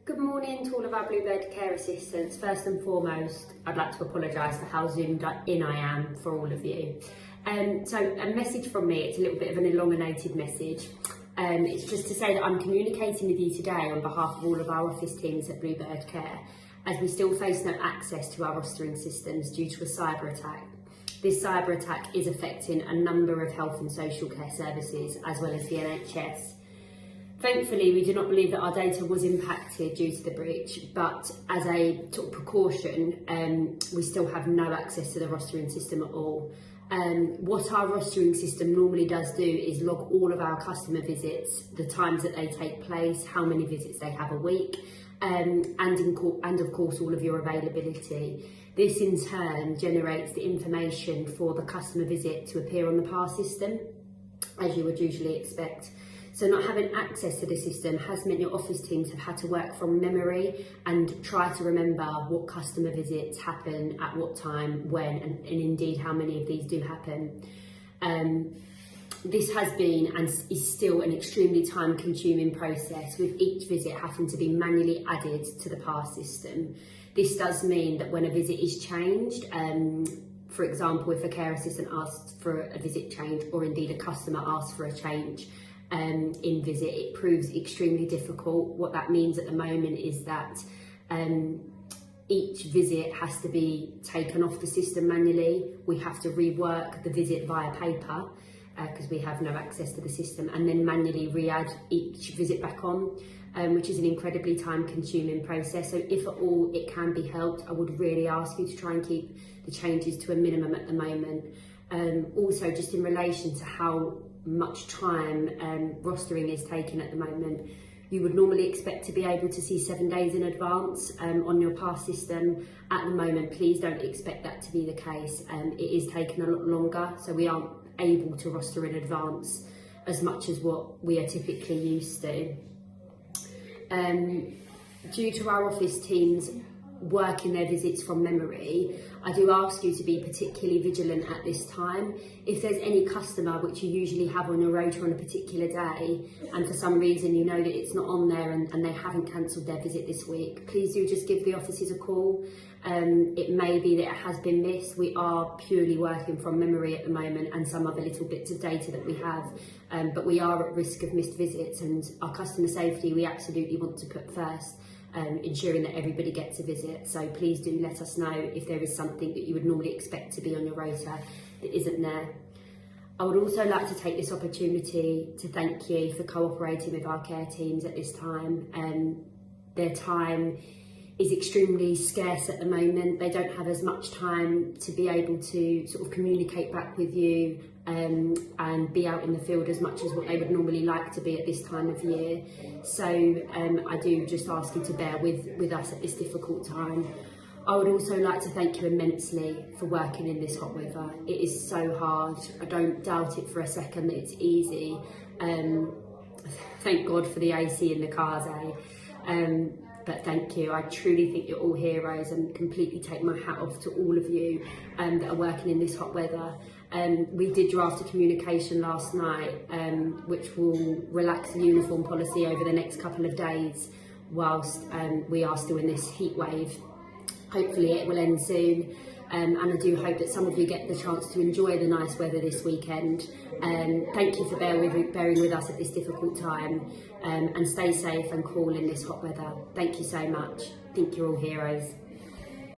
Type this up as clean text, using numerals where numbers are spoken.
Good morning to all of our Bluebird care assistants. First and foremost, I'd like to apologise for how zoomed in I am for all of you. So a message from me, it's a little bit of an elongated message. It's just to say that I'm communicating with you today on behalf of all of our office teams at Bluebird Care, as we still face no access to our rostering systems due to a cyber attack. This cyber attack is affecting a number of health and social care services as well as the NHS. Thankfully, we do not believe that our data was impacted due to the breach, but as a sort of precaution, we still have no access to the rostering system at all. What our rostering system normally does do is log all of our customer visits, the times that they take place, how many visits they have a week, and of course all of your availability. This in turn generates the information for the customer visit to appear on the PAR system, as you would usually expect. So not having access to the system has meant your office teams have had to work from memory and try to remember what customer visits happen at what time, when, and indeed how many of these do happen. This has been and is still an extremely time-consuming process, with each visit having to be manually added to the PAR system. This does mean that when a visit is changed, for example, if a care assistant asks for a visit change, or indeed a customer asks for a change, in visit, it proves extremely difficult. What that means at the moment is that each visit has to be taken off the system manually. We have to rework the visit via paper because we have no access to the system, and then manually re-add each visit back on, which is an incredibly time-consuming process. So if at all it can be helped, I would really ask you to try and keep the changes to a minimum at the moment. Also, just in relation to how much time rostering is taking at the moment, you would normally expect to be able to see 7 days in advance on your PAR system. At the moment, please don't expect that to be the case. It is taking a lot longer, so we aren't able to roster in advance as much as what we are typically used to. Due to our office teams working their visits from memory, I do ask you to be particularly vigilant at this time. If there's any customer which you usually have on your rota on a particular day, and for some reason you know that it's not on there and they haven't cancelled their visit this week, please do just give the offices a call. It may be that it has been missed. We are purely working from memory at the moment and some other little bits of data that we have, but we are at risk of missed visits, and our customer safety we absolutely want to put first. Ensuring that everybody gets a visit. So please do let us know if there is something that you would normally expect to be on your rota that isn't there. I would also like to take this opportunity to thank you for cooperating with our care teams at this time. Their time is extremely scarce at the moment. They don't have as much time to be able to sort of communicate back with you and be out in the field as much as what they would normally like to be at this time of year. So I do just ask you to bear with us at this difficult time. I would also like to thank you immensely for working in this hot weather. It is so hard. I don't doubt it for a second that it's easy. Thank God for the AC in the cars, But thank you. I truly think you're all heroes, and completely take my hat off to all of you that are working in this hot weather. We did draft a communication last night which will relax the uniform policy over the next couple of days whilst we are still in this heat wave. Hopefully it will end soon, and I do hope that some of you get the chance to enjoy the nice weather this weekend. Thank you for bearing with us at this difficult time, and stay safe and cool in this hot weather. Thank you so much. I think you're all heroes.